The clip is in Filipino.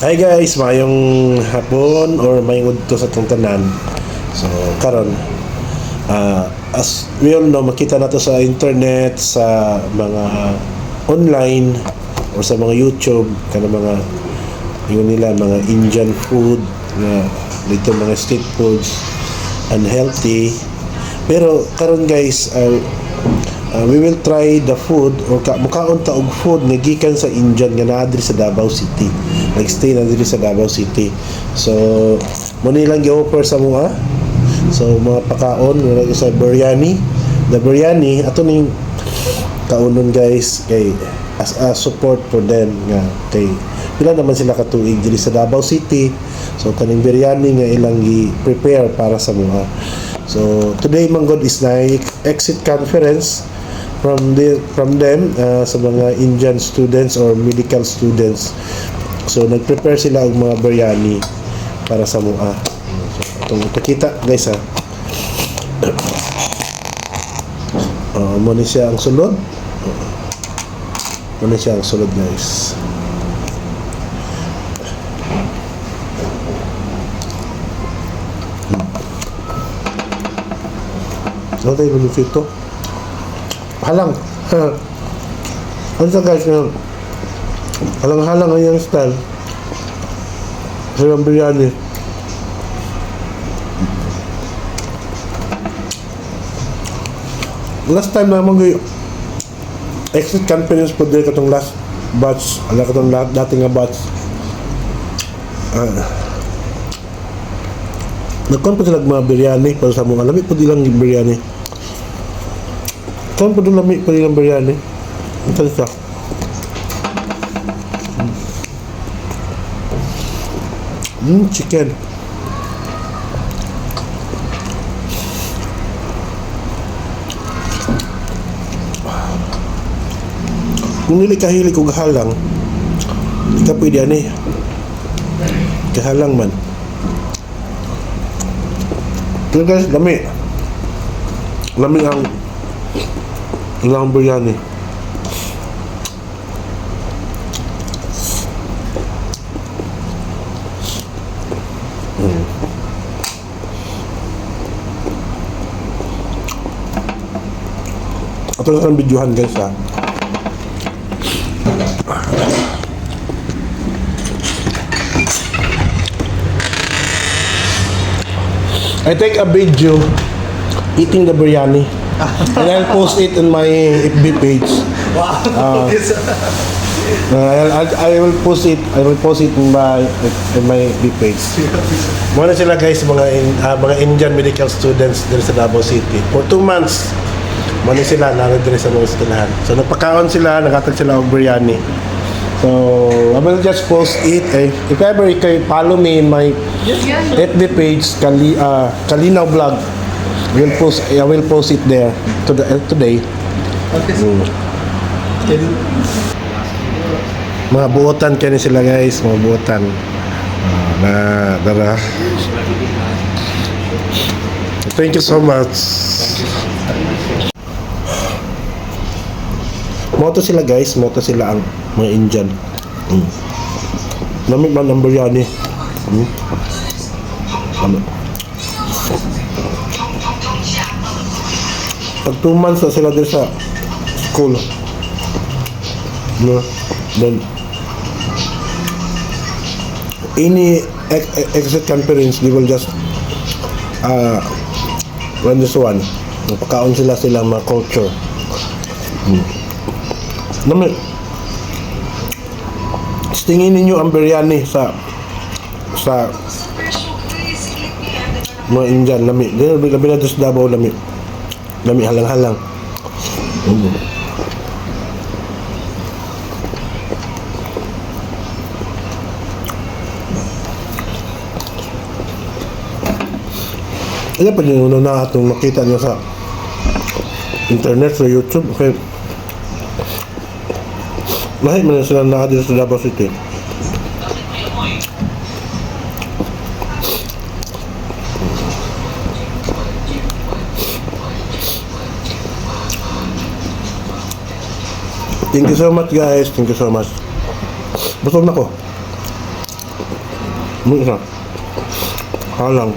Hi guys, mayong hapon or mayong udto sa itong tanan. So, karon as we all know, makita na to sa internet, sa mga online or sa mga YouTube, kana mga yun nila, mga Indian food na dito, mga street foods, unhealthy. Pero karon guys, we will try the food or mukaon ta og food nga gikan sa Indian nga naa diri sa Davao City. Nagstay na diri sa Davao City. So mo nilang gi-offer sa mga mga pakaon wala sa biryani. The biryani ato ning kaunon guys kay as a support for them nga kay pila naman sila katuig diri sa Davao City. So kaning biryani nga ilang gi-prepare para sa mga. So today manggod is na exit conference from them sa mga Indian students or medical students. So nag-prepare sila og mga biryani para sa mua. So itong kita guys ha. Mo ni siya ang sulod. Mo ni siya ang sulod guys. Ano tayo benefit to? Halang. Ano sa guys na halang-halang ang yung style sa yung biryani. Last time na mga exit conference po din katong last batch. Ala katong dating nga batch. Nagkon po sila mga biryani para sa mga lamig po dilang biryani. Kung po lamig po dilang biryani. Ito siya. Chicken. Kung nili kahilig kong halang, hindi ka pwede yan eh. Kahalang man. Pero guys, lami. Lami ang ilang biryani. Ito na ang videohan guys ha. I take a video eating the biryani and I'll post it on my FB page. I will post it in my FB page. Muna sila guys mga Indian medical students dito sa Davao City for 2 months. Muna sila nandito sa mga eskwelahan. So nagpakaon sila, nagatag sila og biryani. So I will just post it. If ever you can follow me in my FB page, Kalinaw Vlog, I will post it there today. Okay. Mga buotan kaya sila guys, mga buotan. Dara. Thank you so much. Moto sila guys, moto sila ang mga Indian. Lamig man ang biryani. Pag 2 months na sila din sa school. Then any exit conference, they will just run this one. Napakaon sila mga culture. Namin, tingin ninyo ang biryani sa mga Indian, lami. Labi na sa Davao, lami halang-halang. Ayan pa din na itong makita nyo sa internet, sa YouTube. Okay. Lahat man sila na dito sa Davao City. Thank you so much guys. Thank you so much. Busog na ko. Isa. Halang.